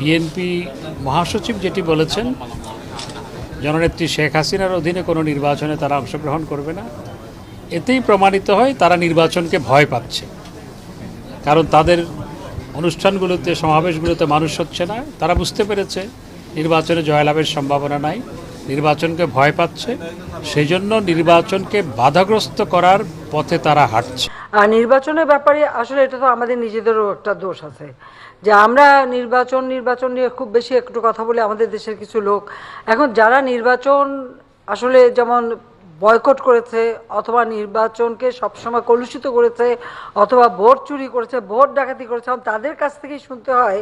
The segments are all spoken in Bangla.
বিএনপি মহাসচিব যেটি বলেছেন, জননেত্রী শেখ হাসিনার অধীনে কোনো নির্বাচনে তারা অংশগ্রহণ করবে না, এতেই প্রমাণিত হয় তারা নির্বাচনকে ভয় পাচ্ছে। কারণ তাদের অনুষ্ঠানগুলোতে, সমাবেশগুলোতে মানুষ হচ্ছে না। তারা বুঝতে পেরেছে নির্বাচনে জয়লাভের সম্ভাবনা নাই, নির্বাচনকে ভয় পাচ্ছে, সেই জন্য নির্বাচনকে বাধাগ্রস্ত করার পথে তারা হাঁটছে। আর নির্বাচনের ব্যাপারে আসলে এটা তো আমাদের নিজেদেরও একটা দোষ আছে যে আমরা নির্বাচন নিয়ে খুব বেশি একটু কথা বলে আমাদের দেশের কিছু লোক এখন যারা নির্বাচন আসলে যেমন বয়কট করেছে অথবা নির্বাচনকে সবসময় কলুষিত করেছে অথবা ভোট চুরি করেছে, ভোট ডাকাতি করেছে, তাদের কাছ থেকেই শুনতে হয়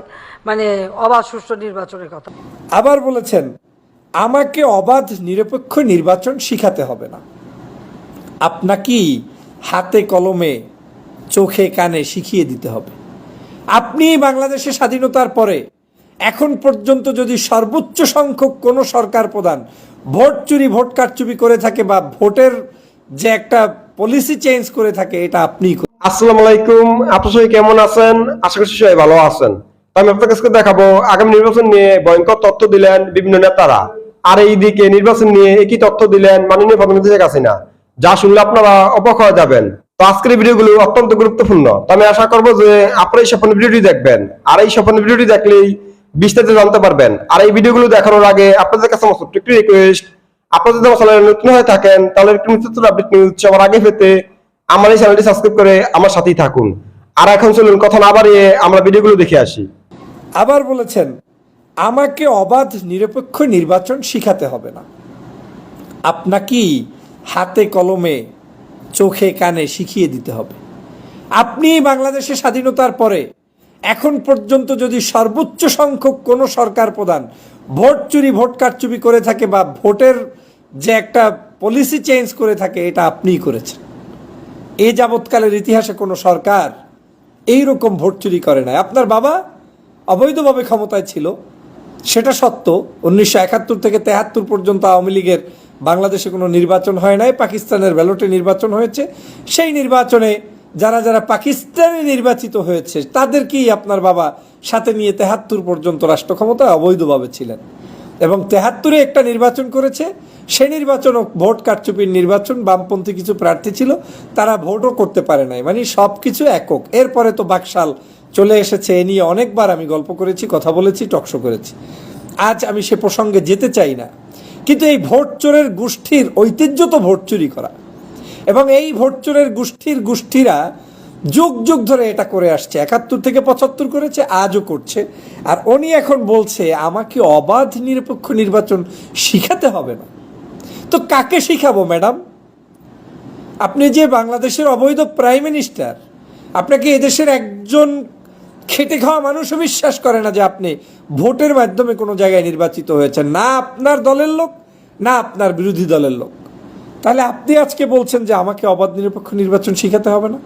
মানে অবাধ সুষ্ঠু নির্বাচনের কথা। আবার বলেছেন আমাকে অবাধ নিরপেক্ষ নির্বাচন শিখাতে হবে না, আপনাকেই হাতে কলমে চোখে কানে শিখিয়ে দিতে হবে। আপনি বাংলাদেশের স্বাধীনতার পরে এখন পর্যন্ত যদি সর্বোচ্চ সংখ্যক কোনো সরকার প্রধান ভোট চুরি, ভোট কারচুপি করে থাকে বা ভোটের যে একটা পলিসি চেঞ্জ করে থাকে, এটা আপনি। আসসালামু আলাইকুম, আপনার সবাই কেমন আছেন? আশা করছি সবাই ভালো আছেন। আমি আপনার কাছে দেখাবো আগামী নির্বাচন নিয়ে ভয়ঙ্কর তথ্য দিলেন বিভিন্ন নেতারা, আর এইদিকে নির্বাচন নিয়ে একই তথ্য দিলেন মাননীয় প্রধানমন্ত্রী শেখ হাসিনা, যা শুনলে আপনারা অবাক হয়ে যাবেন। তো আজকের ভিডিওগুলো অত্যন্ত গুরুত্বপূর্ণ। তো আমি আশা করবো যে আপনারা এই সম্পূর্ণ ভিডিওটি দেখবেন, আর এই সম্পূর্ণ ভিডিওটি দেখলেই বিস্তারিত জানতে পারবেন। আর এই ভিডিওগুলো দেখানোর আগে আপনাদের কাছে আমার ছোট্ট একটু রিকোয়েস্ট, আপনারা যদি আমার চ্যানেলে নতুন হয়ে থাকেন তাহলে একটু নিত্য আপডেট নিউজ সবার আগে পেতে আমার এই চ্যানেলটি সাবস্ক্রাইব করে আমার সাথেই থাকুন। আর এখন চলুন কথা না বাড়িয়ে আমরা ভিডিওগুলো দেখে আসি। আবার বলেছেন আমাকে অবাধ নিরপেক্ষ নির্বাচন শিখাতে হবে না, আপনাকেই হাতে কলমে চোখে কানে শিখিয়ে দিতে হবে। আপনি বাংলাদেশের স্বাধীনতার পরে এখন পর্যন্ত যদি সর্বোচ্চ সংখ্যক কোনো সরকার প্রধান ভোট চুরি, ভোট কারচুপি করে থাকে বা ভোটের যে একটা পলিসি চেঞ্জ করে থাকে, এটা আপনিই করেছেন। এই যাবৎকালের ইতিহাসে কোনো সরকার এই রকম ভোট চুরি করে নাই। আপনার বাবা অবৈধভাবে ক্ষমতায় ছিল, সেটা সত্য। 1971 থেকে 73 পর্যন্ত আওয়ামী লীগের বাংলাদেশে কোনো নির্বাচন হয় নাই, পাকিস্তানের ব্যালটে নির্বাচন হয়েছে। সেই নির্বাচনে যারা যারা পাকিস্তানে নির্বাচিত হয়েছে তাদেরকেই আপনার বাবা সাথে নিয়ে 73 পর্যন্ত রাষ্ট্র ক্ষমতায় অবৈধভাবে ছিলেন, এবং 73-এ একটা নির্বাচন করেছে। সেই নির্বাচনও ভোট কারচুপির নির্বাচন, বামপন্থী কিছু প্রার্থী ছিল, তারা ভোটও করতে পারে নাই, মানে সব কিছু একক। এরপরে তো বাকশাল চলে এসেছে, এ নিয়ে অনেকবার আমি গল্প করেছি, কথা বলেছি, টকশো করেছি। আজ আমি সে প্রসঙ্গে যেতে চাই না, কিন্তু এই ভোট চোরের গোষ্ঠীর ঐতিহ্য তো ভোট চুরি করা, এবং এই ভোট চোরের গোষ্ঠীরা যুগ যুগ ধরে এটা করে আসছে। 71 থেকে 75 করেছে, আজও করছে। আর উনি এখন বলছে আমাকে অবাধ নিরপেক্ষ নির্বাচন শিখাতে হবে না। তো কাকে শিখাবো ম্যাডাম? আপনি যে বাংলাদেশের অবৈধ প্রাইম মিনিস্টার, আপনাকে এদেশের একজন খেটে খাওয়া মানুষও বিশ্বাস করে না যে আপনি ভোটের মাধ্যমে কোনো জায়গায় নির্বাচিত হয়েছেন, না আপনার দলের লোক না আপনার বিরোধী দলের লোক। তাহলে আপনি আজকে বলছেন যে আমাকে অবাধ নিরপেক্ষ নির্বাচন শিখাতে হবে না?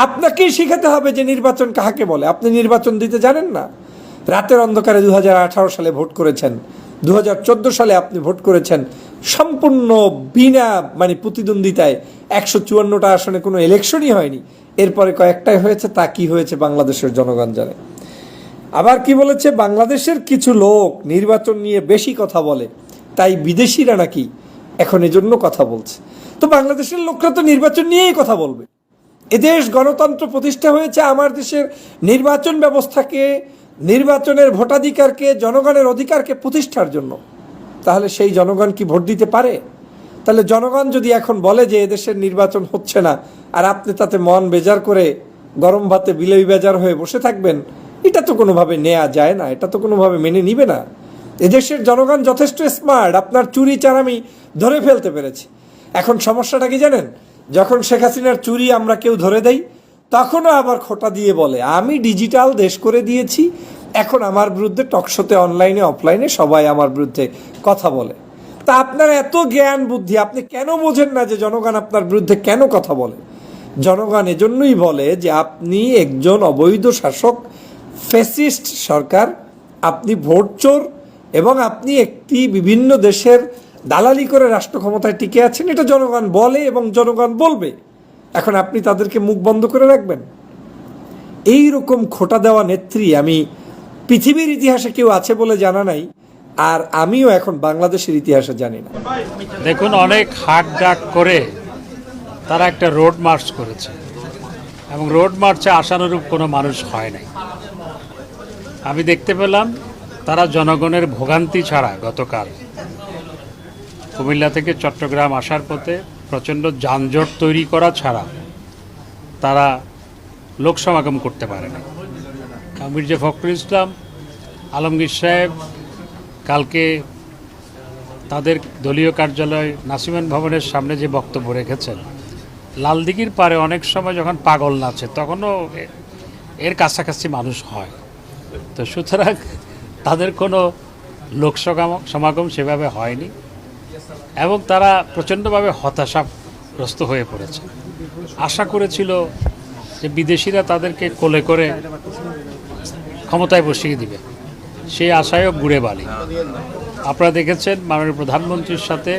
আপনাকেই শিখাতে হবে যে নির্বাচন কাহাকে বলে। আপনি নির্বাচন দিতে জানেন না। রাতের অন্ধকারে 2018 সালে ভোট করেছেন, 2014 সালে আপনি ভোট করেছেন সম্পূর্ণ বিনা প্রতিদ্বন্দ্বিতায়। 154টা আসনে কোনো ইলেকশনই হয়নি, এরপরে কয়েকটাই হয়েছে। তা কি হয়েছে বাংলাদেশের জনগণ জানে। আবার কি বলেছে, বাংলাদেশের কিছু লোক নির্বাচন নিয়ে বেশি কথা বলে, তাই বিদেশিরা নাকি এখন এজন্য কথা বলছে। তো বাংলাদেশের লোকরা তো নির্বাচন নিয়েই কথা বলবে। এদেশ গণতন্ত্র প্রতিষ্ঠা হয়েছে আমার দেশের নির্বাচন ব্যবস্থাকে, নির্বাচনের ভোটাধিকারকে, জনগণের অধিকারকে প্রতিষ্ঠার জন্য। তাহলে সেই জনগণ কি ভোট দিতে পারে? তাহলে জনগণ যদি এখন বলে যে এদেশের নির্বাচন হচ্ছে না, আর আপনি তাতে মন বেজার করে গরম ভাতে বিলেই বেজার হয়ে বসে থাকবেন, এটা তো কোনোভাবে নেওয়া যায় না, এটা তো কোনোভাবে মেনে নিবে না। এদেশের জনগণ যথেষ্ট স্মার্ট, আপনার চুরি চারামি ধরে ফেলতে পেরেছে। এখন সমস্যাটা কি জানেন? যখন শেখ হাসিনার চুরি আমরা কেউ ধরে দেই, তখনও আবার খোটা দিয়ে বলে আমি ডিজিটাল দেশ করে দিয়েছি, এখন আমার বিরুদ্ধে টকশোতে, অনলাইনে, অফলাইনে সবাই আমার বিরুদ্ধে কথা বলে। তা আপনার এত জ্ঞান বুদ্ধি, আপনি কেন বোঝেন না যে জনগণ আপনার বিরুদ্ধে কেন কথা বলে? জনগণ এজন্যই বলে যে আপনি একজন অবৈধ শাসক, ফ্যাসিস্ট সরকার, আপনি ভোট চোর, এবং আপনি একটি বিভিন্ন দেশের দালালি করে রাষ্ট্র ক্ষমতায় টিকে আছেন। এটা জনগণ বলে এবং জনগণ বলবে। এখন আপনি তাদেরকে মুখ বন্ধ করে রাখবেন? এই রকম খোটা দেওয়া নেত্রী আমি পৃথিবীর ইতিহাসে কেউ আছে বলে জানা নাই, আর আমিও এখন বাংলাদেশের ইতিহাসে জানি না। দেখুন, অনেক হাট ডাক করে তারা একটা রোড মার্চ করেছে এবং রোড মার্চে আশানুরূপ কোনো মানুষ হয় নাই। আমি দেখতে পেলাম তারা জনগণের ভোগান্তি ছাড়া গতকাল কুমিল্লা থেকে চট্টগ্রাম আসার পথে প্রচণ্ড যানজট তৈরি করা ছাড়া তারা লোক সমাগম করতে পারে না। মির্জা ফখরুল ইসলাম আলমগীর সাহেব কালকে তাদের দলীয় কার্যালয় নাসিমান ভবনের সামনে যে বক্তব্য রেখেছেন, লালদিঘির পারে অনেক সময় যখন পাগল নাচে তখনও এর কাছাকাছি মানুষ হয়। তো সুতরাং তাদের কোনো লোক সমাগম সেভাবে হয়নি এবং তারা প্রচণ্ডভাবে হতাশাগ্রস্ত হয়ে পড়েছে। আশা করেছিল যে বিদেশিরা তাদেরকে কোলে করে ক্ষমতায় বসিয়ে দিবে, সেই আশায়ও গুড়ে বালি। আপনারা দেখেছেন মাননীয় প্রধানমন্ত্রীর সাথে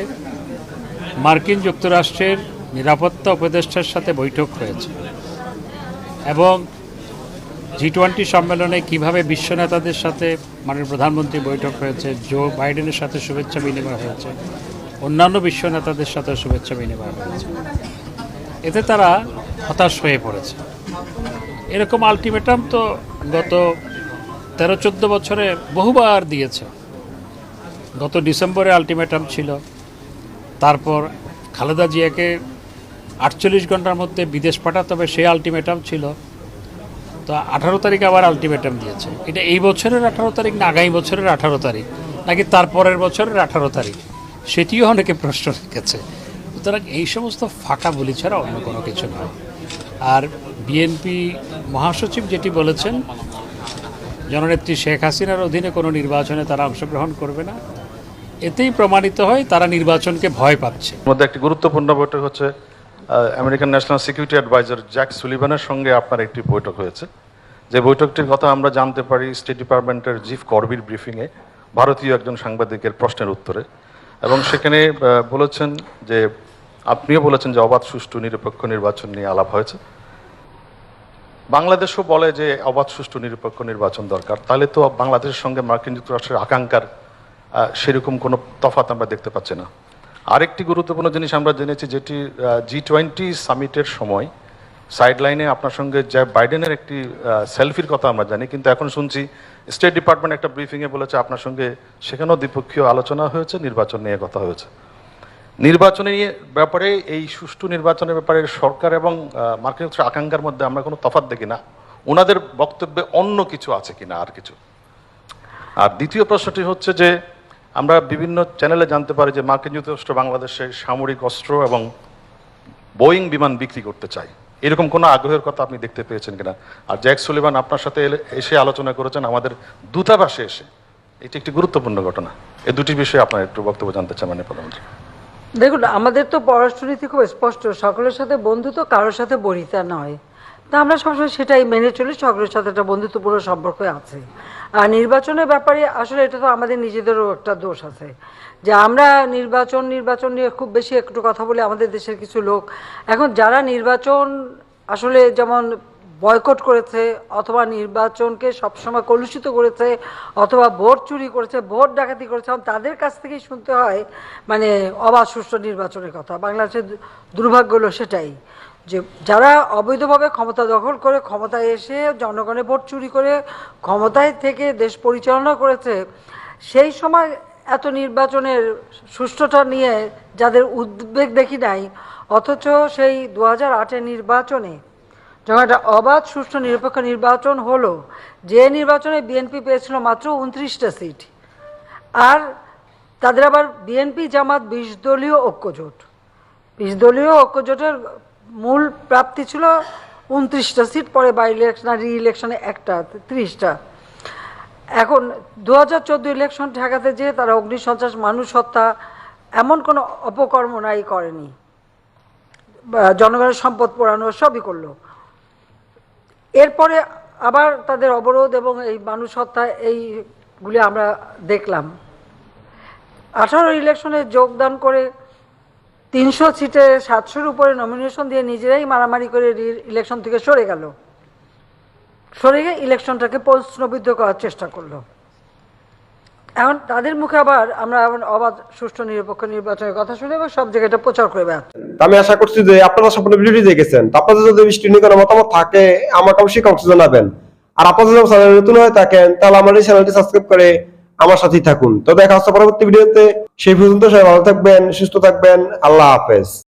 মার্কিন যুক্তরাষ্ট্রের নিরাপত্তা উপদেষ্টার সাথে বৈঠক হয়েছে এবং G20 সম্মেলনে কিভাবে বিশ্ব নেতাদের সাথে মাননীয় প্রধানমন্ত্রী বৈঠক হয়েছে, জো বাইডেনের সাথে শুভেচ্ছা বিনিময় হয়েছে, অন্যান্য বিশ্ব নেতাদের সাথে শুভেচ্ছা বিনিময় হয়েছে। এতে তারা হতাশ হয়ে পড়েছে। এরকম আলটিমেটাম তো গত 13-14 বছরে বহুবার দিয়েছে। গত ডিসেম্বরে আলটিমেটাম ছিল, তারপর খালেদা জিয়াকে 48 ঘন্টার মধ্যে বিদেশ পাঠাতে হবে, সেই আলটিমেটাম ছিল। তো 18 তারিখ আবার আলটিমেটাম দিয়েছে। এটা এই বছরের 18 তারিখ না আগামী বছরের 18 তারিখ নাকি তারপরের বছরের 18 তারিখ, সেটিও অনেকে প্রশ্ন রেখেছে। সুতরাং এই সমস্ত ফাঁকা বলি ছাড়া অন্য কোনো কিছু নয়। আর বিএনপি মহাসচিব যেটি বলেছেন, জননেত্রী শেখ হাসিনার অধীনে কোনো নির্বাচনে তারা অংশগ্রহণ করবে না, এতেই প্রমাণিত হয় তারা নির্বাচনকে ভয় পাচ্ছে। মধ্যে একটি গুরুত্বপূর্ণ বৈঠক হচ্ছে American national security adviser Jake সুলিভানের সঙ্গে আপনার একটি বৈঠক হয়েছে। যে বৈঠকটির কথা আমরা জানতে পারি স্টেট ডিপার্টমেন্টের চিফ করবির ব্রিফিংয়ে ভারতীয় একজন সাংবাদিকের প্রশ্নের উত্তরে, এবং সেখানে বলেছেন যে আপনিও বলেছেন যে অবাধ সুষ্ঠু নিরপেক্ষ নির্বাচন নিয়ে আলাপ হয়েছে। বাংলাদেশও বলে যে অবাধ সুষ্ঠু নিরপেক্ষ নির্বাচন দরকার। তাহলে তো বাংলাদেশের সঙ্গে মার্কিন যুক্তরাষ্ট্রের আকাঙ্ক্ষার সেরকম কোনো তফাৎ আমরা দেখতে পাচ্ছি না। আরেকটি গুরুত্বপূর্ণ জিনিস আমরা জেনেছি, যেটি G20 সামিটের সময় সাইডলাইনে আপনার সঙ্গে যে বাইডেনের একটি সেলফির কথা আমরা জানি, কিন্তু এখন শুনছি স্টেট ডিপার্টমেন্ট একটা ব্রিফিংয়ে বলেছে আপনার সঙ্গে সেখানেও দ্বিপক্ষীয় আলোচনা হয়েছে, নির্বাচন নিয়ে কথা হয়েছে। নির্বাচনের ব্যাপারে, এই সুষ্ঠু নির্বাচনের ব্যাপারে সরকার এবং মার্কিন যুক্তরাষ্ট্রের আকাঙ্ক্ষার মধ্যে আমরা কোনো তফাৎ দেখি না। ওনাদের বক্তব্যে অন্য কিছু আছে কিনা, আর কিছু। আর দ্বিতীয় প্রশ্নটি হচ্ছে যে আমরা বিভিন্ন চ্যানেলে জানতে পারি যে মার্কিন যুক্তরাষ্ট্র বাংলাদেশে সামরিক অস্ত্র এবং বোয়িং বিমান বিক্রি করতে চায়, এরকম কোনো আগ্রহের কথা আপনি দেখতে পেয়েছেন কিনা? আর জ্যাক সুলিভান আপনার সাথে এসে আলোচনা করেছেন আমাদের দূতাবাসে এসে, এটি একটি গুরুত্বপূর্ণ ঘটনা। এই দুটি বিষয়ে আপনার একটু বক্তব্য জানতে চাই মাননীয় প্রধানমন্ত্রী। দেখুন, আমাদের তো পররাষ্ট্রনীতি খুব স্পষ্ট, সকলের সাথে বন্ধুত্ব, কারোর সাথে বরিতা নয়। তা আমরা সবসময় সেটাই মেনে চলি, সকলের সাথে একটা বন্ধুত্বপূর্ণ সম্পর্ক আছে। আর নির্বাচনের ব্যাপারে আসলে এটা তো আমাদের নিজেদেরও একটা দোষ আছে, যে আমরা নির্বাচন নিয়ে খুব বেশি একটু কথা বলে আমাদের দেশের কিছু লোক এখন যারা নির্বাচন আসলে যেমন বয়কট করেছে অথবা নির্বাচনকে সবসময় কলুষিত করেছে অথবা ভোট চুরি করেছে, ভোট ডাকাতি করেছে, তাদের কাছ থেকেই শুনতে হয় মানে অবাধ সুষ্ঠু নির্বাচনের কথা। বাংলাদেশের দুর্ভাগ্য হলো সেটাই, যে যারা অবৈধভাবে ক্ষমতা দখল করে ক্ষমতায় এসে জনগণের ভোট চুরি করে ক্ষমতায় থেকে দেশ পরিচালনা করেছে, সেই সময় এত নির্বাচনের সুষ্ঠুতা নিয়ে যাদের উদ্বেগ দেখি নাই, অথচ সেই 2008-এর নির্বাচনে যখন একটা অবাধ সুষ্ঠু নিরপেক্ষ নির্বাচন হলো, যে নির্বাচনে বিএনপি পেয়েছিল মাত্র 29টা সিট, আর তাদের আবার বিএনপি জামাত 20 দলীয় ঐক্যজোট, 20 দলীয় ঐক্যজোটের মূল প্রাপ্তি ছিল 29টা সিট, পরে বাই ইলেকশন আর রি ইলেকশনে একটা 30টা। এখন 2014 ইলেকশন ঠেকাতে যেয়ে তারা অগ্নিসন্ত্রাস, মানুষ হত্যা, এমন কোনো অপকর্ম নাই করেনি, জনগণের সম্পদ পোড়ানো সবই করলো। এরপরে আবার তাদের অবরোধ এবং এই মানুষ হত্যা এইগুলি আমরা দেখলাম। 18 ইলেকশনে যোগদান করে 300 সিটে 700-র উপরে নমিনেশন দিয়ে নিজেরাই মারামারি করে ইলেকশন থেকে সরে গেল। সরিয়ে ইলেকশনটাকে প্রশ্নবিদ্ধ করার চেষ্টা করলো। এখন তাদের মুখে আবার আমরা অবাধ সুষ্ঠু নিরপেক্ষ নির্বাচনের কথা শুনে এবং সব জায়গায় এটা প্রচার করে বেড়াচ্ছি। আমি আশা করছি যে আপনারা সম্পূর্ণ ভিডিওটি দেখেছেন। আপনাদের যদি বৃষ্টি নিয়ে কোনো মতামত থাকে আমাকে অবশ্যই কমেন্টে জানাবেন। আর আপনারা যদি চ্যানেলে নতুন হয়ে থাকেন তাহলে আমার এই চ্যানেলটি সাবস্ক্রাইব করে আমার সাথেই থাকুন। তো দেখা হচ্ছে পরবর্তী ভিডিওতে। সেই পর্যন্ত সবাই ভালো থাকবেন, সুস্থ থাকবেন। আল্লাহ হাফেজ।